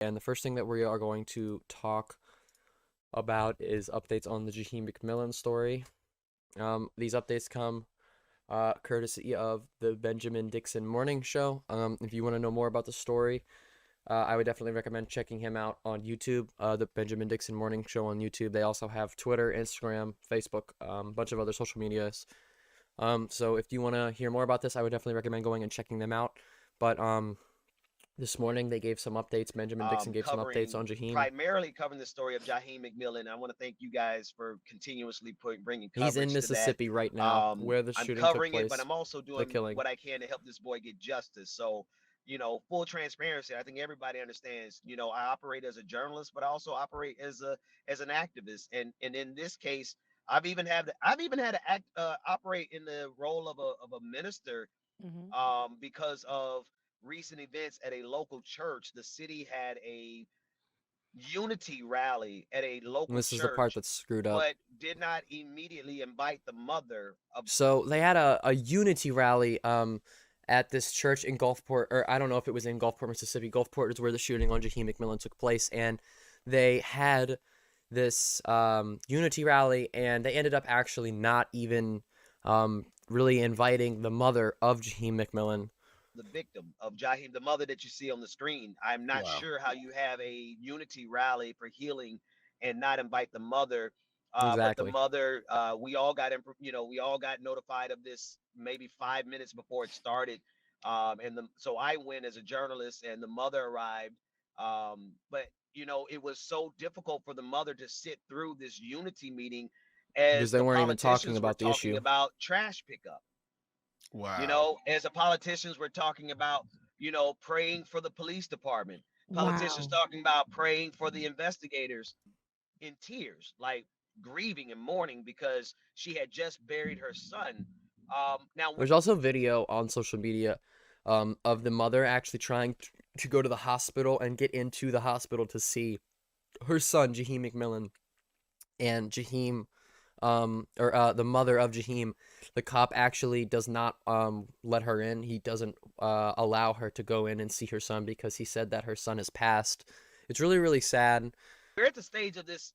And the first thing that we are going to talk about is updates on the Jaheim McMillan story. These updates come courtesy of the Benjamin Dixon Morning Show. If you want to know more about the story, I would definitely recommend checking him out on YouTube, the Benjamin Dixon Morning Show on YouTube. They also have Twitter, Instagram, Facebook, a bunch of other social medias. So if you want to hear more about this, I would definitely recommend going and checking them out. But this morning they gave some updates. Benjamin Dixon gave some updates on Jaheim. Primarily covering the story of Jaheim McMillan. I want to thank you guys for continuously bringing He's in coverage to that. Mississippi right now, where the I'm shooting took covering it, but place, I'm also the doing killing. what I can to help this boy get justice. So, full transparency. I think everybody understands. I operate as a journalist, but I also operate as an activist. And in this case, I've even had to operate in the role of a minister, Mhm. because of recent events at a local church. The city had a unity rally at a And local this is the part church, that's screwed up. but did not immediately invite the mother of. So they had a unity rally at this church in Gulfport, or I don't know if it was in Gulfport, Mississippi. Gulfport is where the shooting on Jaheim McMillan took place, and they had this unity rally, and they ended up actually not even really inviting the mother of Jaheim McMillan. The victim of Jaheim, the mother that you see on the screen. I'm not Wow. sure how you have a unity rally for healing and not invite the mother. But the Exactly. mother, we all got notified of this maybe 5 minutes before it started. So I went as a journalist, and the mother arrived. But it was so difficult for the mother to sit through this unity meeting, Because as they the weren't even talking politicians were about the talking issue. about trash pickup. Wow. As the politicians were talking about, praying for the police department, politicians Wow. talking about praying for the investigators, in tears, like grieving and mourning because she had just buried her son. Now, There's also video on social media of the mother actually trying to go to the hospital and get into the hospital to see her son, Jaheim McMillan, and Jaheim, or the mother of Jaheim. The cop actually does not let her in. He doesn't allow her to go in and see her son because he said that her son has passed. It's really, really sad. we're at the stage of this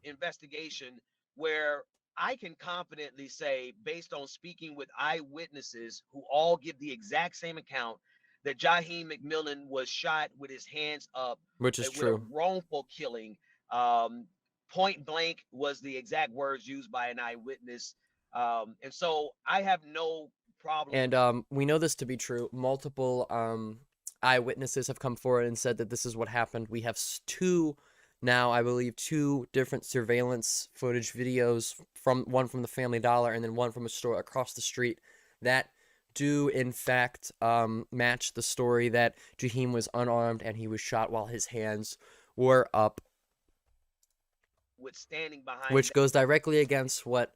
investigation where I can confidently say, based on speaking with eyewitnesses who all give the exact same account, that Jaheim McMillan was shot with his hands up, Which is with a true. wrongful killing. Point blank was the exact words used by an eyewitness. And so I have no problem. And we know this to be true. Multiple eyewitnesses have come forward and said that this is what happened. We have two now, I believe, two different surveillance footage videos, from one from the Family Dollar and then one from a store across the street, that do in fact match the story that Jaheim was unarmed and he was shot while his hands were up, With standing behind which goes directly against what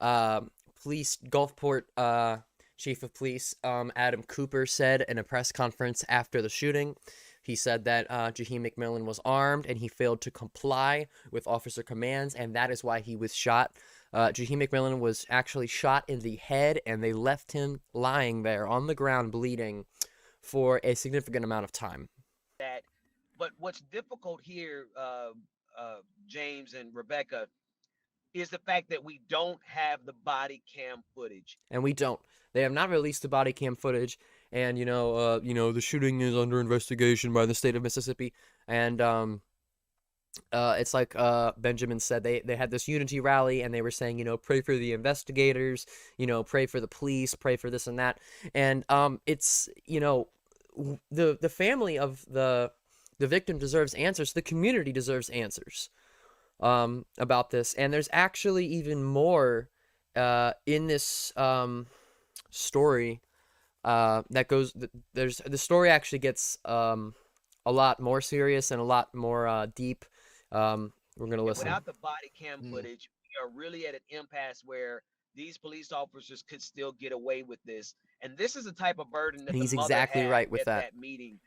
uh, police Gulfport chief of police Adam Cooper said in a press conference after the shooting. He said that Jaheim McMillan was armed and he failed to comply with officer commands, and that is why he was shot. Jaheim McMillan was actually shot in the head, and they left him lying there on the ground bleeding for a significant amount of time. that. But what's difficult here, James and Rebecca, is the fact that we don't have the body cam footage. And we don't. They have not released the body cam footage, and the shooting is under investigation by the state of Mississippi. And it's like Benjamin said, they had this unity rally, and they were saying, pray for the investigators, pray for the police, pray for this and that. And it's the family of the victim deserves answers. The community deserves answers about this. And there's actually even more in this story that goes. There's the story actually gets a lot more serious and a lot more deep. We're gonna And listen. without the body cam Mm. footage, we are really at an impasse where these police officers could still get away with this. And this is the type of burden And that the he's mother exactly had right with at that. that meeting.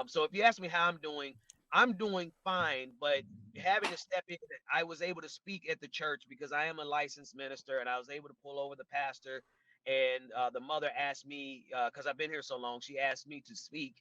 So if you ask me how I'm doing fine, but having to step in, I was able to speak at the church because I am a licensed minister, and I was able to pull over the pastor. And the mother asked me, because I've been here so long, she asked me to speak.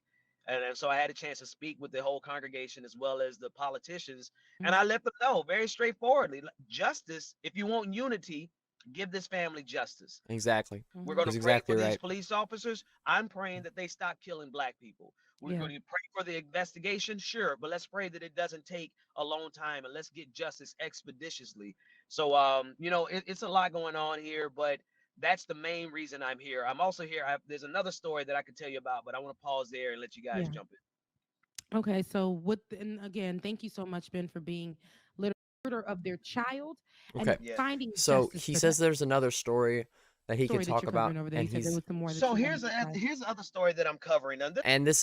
And so I had a chance to speak with the whole congregation as well as the politicians. And Mhm. I let them know very straightforwardly, justice, if you want unity, give this family justice. Exactly. We're going Mhm. to He's pray exactly for these right. police officers. I'm praying that they stop killing black people. We're Yeah. going to pray for the investigation, sure, but let's pray that it doesn't take a long time and let's get justice expeditiously. So, it's a lot going on here, but that's the main reason I'm here. I'm also here. There's another story that I could tell you about, but I want to pause there and let you guys Yeah. jump in. Okay. So and again, thank you so much, Ben, for being murder of their child and Okay. Yeah. finding So justice he for says that there's another story that he can story that talk you're about, covering over there. You and said there he's was some more that So you wanted to dive. here's the other story that I'm covering. And and this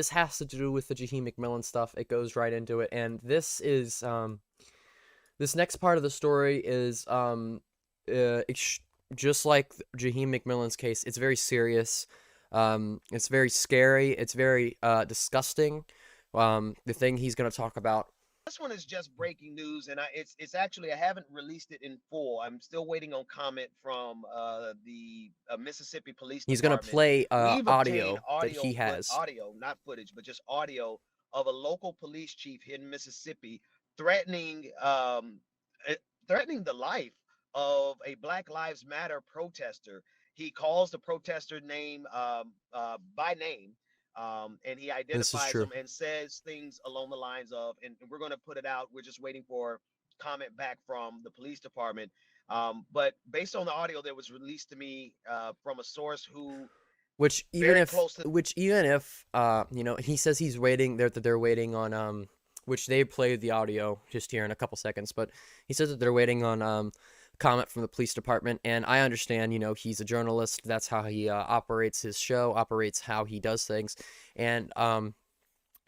has to do with the Jaheim McMillan stuff. It goes right into it, and this is this next part of the story is just like Jaheim McMillan's case. It's very serious. It's very scary. It's very disgusting. The thing he's gonna talk about. this one is just breaking news, and it's actually, I haven't released it in full. I'm still waiting on comment from the Mississippi Police He's gonna Department. play We've obtained audio that he has. audio, not footage, but just audio of a local police chief here in Mississippi threatening uh, threatening the life of a Black Lives Matter protester. He calls the protester name by name, and he This is identifies true. them and says things along the lines of, and we're going to put it out. We're just waiting for comment back from the police department. But based on the audio that was released to me from a source who very close to Which even if he says he's waiting there, that they're waiting on which they played the audio just here in a couple seconds, but he says that they're waiting on comment from the police department, and I understand, he's a journalist. That's how he operates his show, operates how he does things. And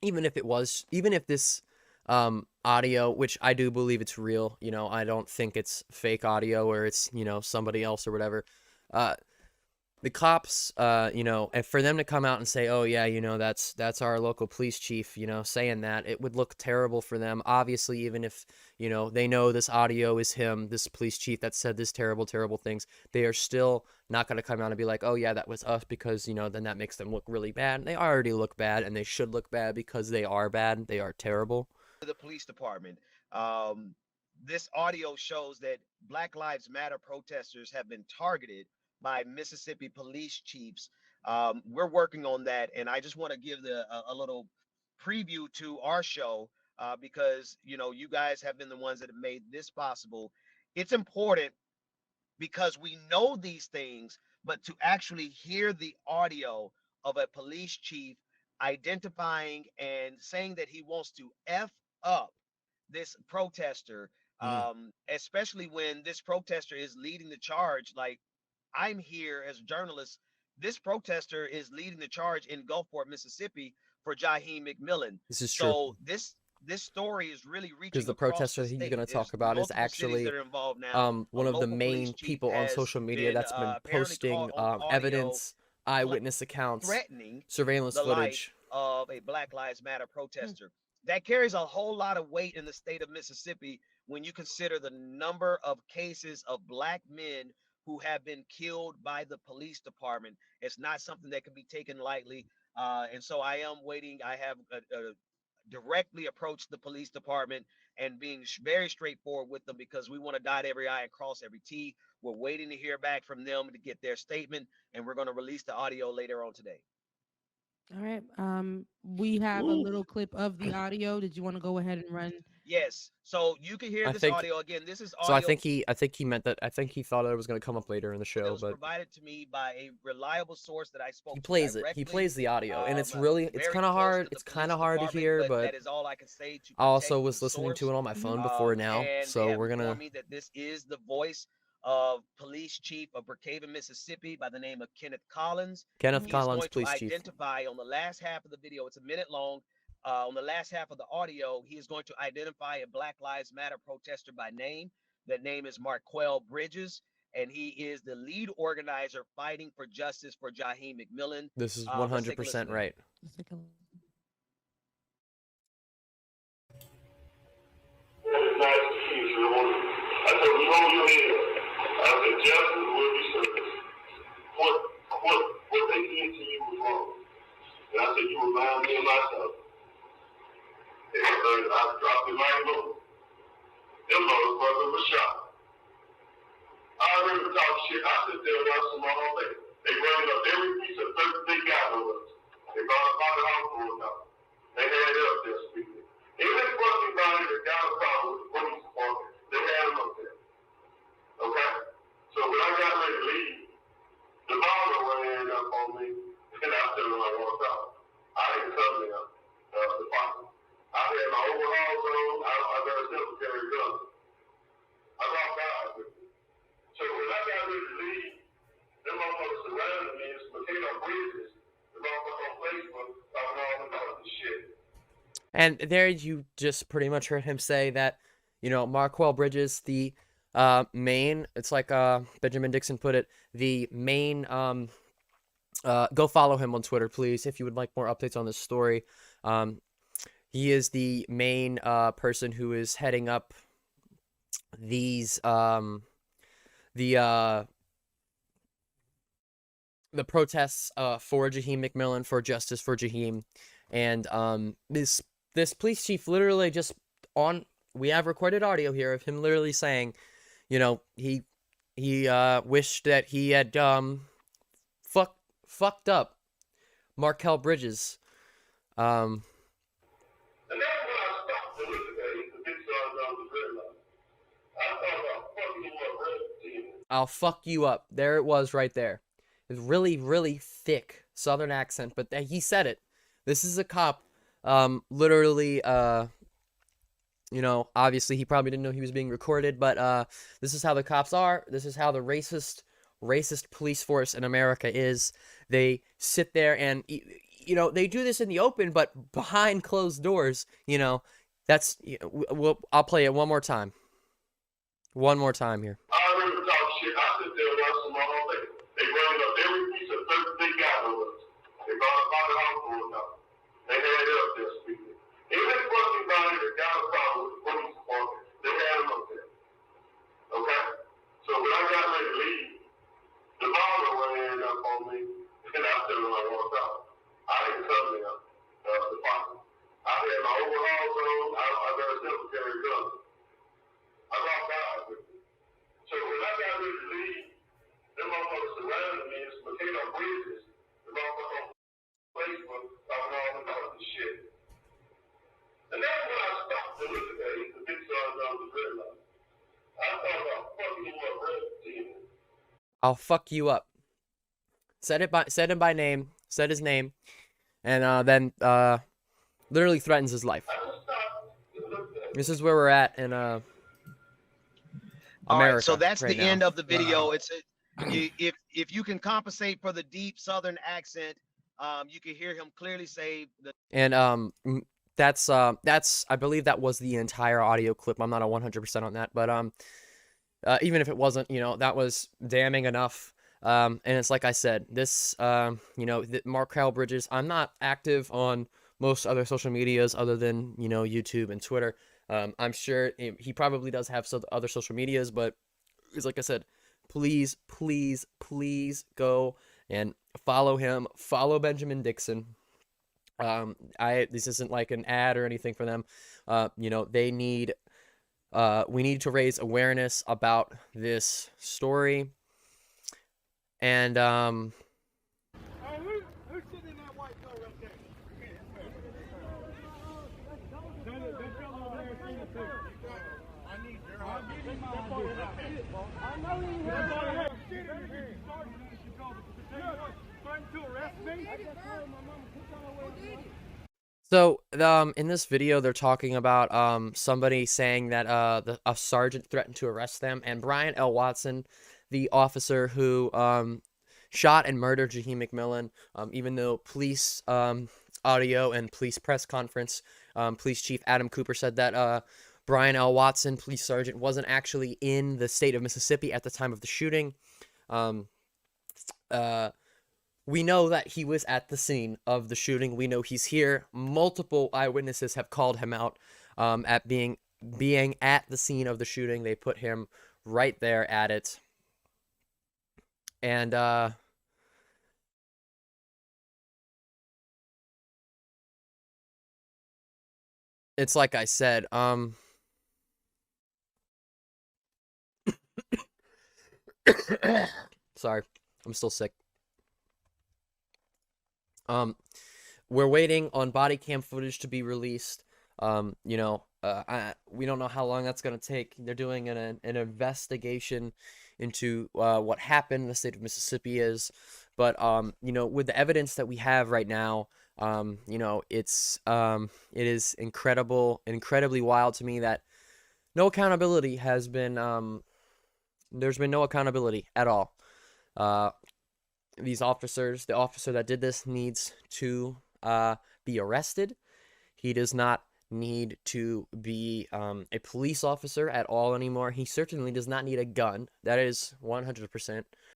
even if this audio, which I do believe it's real, I don't think it's fake audio or it's somebody else or whatever. uh the cops, and for them to come out and say, "Oh yeah, that's our local police chief," saying that, it would look terrible for them. Obviously, even if they know this audio is him, this police chief that said this terrible, terrible things, they are still not going to come out and be like, "Oh yeah, that was us," because then that makes them look really bad. They already look bad, and they should look bad because they are bad. They are terrible. the police department. Um, this audio shows that Black Lives Matter protesters have been targeted by Mississippi police chiefs. We're working on that, and I just want to give a little preview to our show because you guys have been the ones that have made this possible. It's important because we know these things, but to actually hear the audio of a police chief identifying and saying that he wants to F up this protester, Mm. especially when this protester is leading the charge. Like, I'm here as a journalist. This protester is leading the charge in Gulfport, Mississippi for Jaheim McMillan. This is true, So this story is really because reaching the across protester the that he's going state. to There's talk about is multiple cities actually that are involved now. A one of the local police main chief people on has social media been that's been apparently caught posting on audio evidence, eyewitness accounts, threatening surveillance the life footage. of a Black Lives Matter Mm. protester. That carries a whole lot of weight in the state of Mississippi when you consider the number of cases of black men who have been killed by the police department. It's not something that can be taken lightly. And so I am waiting. I have directly approached the police department and being very straightforward with them because we want to dot every I and cross every T. We're waiting to hear back from them to get their statement, and we're going to release the audio later on today. All right. We have a little clip of the audio. Did you want to go ahead and run? Yes. So you can hear I this think audio again. This is so. I audio think he meant that. I think he thought it was going to come up later in the that show, was but provided to me by a reliable source that I he spoke to plays it. He directly, plays the audio, and it's very kind of close hard. to the It's kind police of hard to department, hear, but but that is all I can say to I also protect the was listening to source. it on my Mhm. phone before now, And they so have we're gonna. informed me that this is the voice of Police Chief of Brookhaven, Mississippi, by the name of Kenneth Collins. Kenneth Mhm. He is Collins, going to police chief. identify on the last half of the video, it's a minute long. On the last half of the audio, he is going to identify a Black Lives Matter protester by name. That name is Marquell Bridges, and he is the lead organizer fighting for justice for Jaheim McMillan. This is Let's take a listen 100% to him. right. Let's take a That is not the case, Your Honor. I said, we hold your head. I said, justice will be served. What they did to you was wrong. And I said, you were around me and myself. And I dropped the light on. Them motherfuckers were shot. I already talk shit. I sit there and watch them all day. They bring up every piece of dirt they got on us. They brought us out of the house for us now. They had it up there speaking. Every fucking body that got a problem with the police department, they had them up there. Okay? So when I got ready to leave, the bomber ran up on me, and I said, when I walked out, I didn't come there, the fight. I had my overalls on, I got a military gun. I walked out with it. So when I got ready to leave, them motherfuckers surrounded me, it's Potato Bridges, the motherfuckers on Facebook, talking all this other shit. And there you just pretty much heard him say that, you know, Marquel Bridges, the main, it's like Benjamin Dixon put it, the main, go follow him on Twitter, please, if you would like more updates on this story. He is the main person who is heading up these, the protests for Jaheim McMillan, for justice for Jaheim. And this police chief literally just we have recorded audio here of him literally saying, you know, he wished that he had fucked up Marquel Bridges. And that's when I stopped to look at the big signs on the red line. I thought about fucking you up red team. I'll fuck you up. There it was right there. It's really, really thick Southern accent, but he said it. This is a cop, literally, you know, obviously he probably didn't know he was being recorded, but this is how the cops are. This is how the racist police force in America is. They sit there and, you know, they do this in the open, but behind closed doors, you know, that's, I'll play it one more time. One more time here. I already talk shit. I sit there and watch them all day. They bring up every piece of dirt they got on us. They brought us out of the house for us now. They had it up there speaking. Every fucking body that got a problem with the police department, they had them up there. Okay? So when I got ready to leave, the bomber ran up on me, and I said when I walked out, I didn't come there, the fight. I had my overalls on, I got a military gun. I walked out with it. So when I got ready to leave, them motherfuckers surrounded me, it's Potato Bridges, the motherfuckers on Facebook, talking all this other shit. And that's when I stopped to look at the big signs on the red line. I thought about fucking you up red team. I'll fuck you up. Said him by name, said his name, and then literally threatens his life. This is where we're at in America. All right, so that's right the now. end of the video. It's if you can compensate for the deep Southern accent, you can hear him clearly say the. And that's I believe that was the entire audio clip. I'm not 100% on that, but even if it wasn't, you know, that was damning enough. And it's like I said, this you know, Marquel Bridges, I'm not active on most other social medias other than, you know, YouTube and Twitter. I'm sure he probably does have some other social medias, but it's like I said, please go and follow him, follow Benjamin Dixon. This isn't like an ad or anything for them. You know, they need, we need to raise awareness about this story. And, Who's sitting in that white car right there? That fellow over there is in the picture. I need your ID. I know you have shit in your hand. Trying to arrest me? I just told my mama put y'all away. so, in this video, they're talking about, somebody saying that, a sergeant threatened to arrest them, and Brian L. Watson, the officer who, shot and murdered Jaheim McMillan, even though police, audio and police press conference, police chief Adam Cooper said that, Brian L. Watson, police sergeant, wasn't actually in the state of Mississippi at the time of the shooting. We know that he was at the scene of the shooting. We know he's here. Multiple eyewitnesses have called him out at being at the scene of the shooting. They put him right there at it. And it's like I said, sorry, I'm still sick. We're waiting on body cam footage to be released. You know, we don't know how long that's gonna take. They're doing an investigation into what happened in the state of Mississippi but you know, with the evidence that we have right now, you know, it is incredibly wild to me that no accountability has been there's been no accountability at all. These officers, the officer that did this needs to be arrested. He does not need to be a police officer at all anymore. He certainly does not need a gun. That is 100%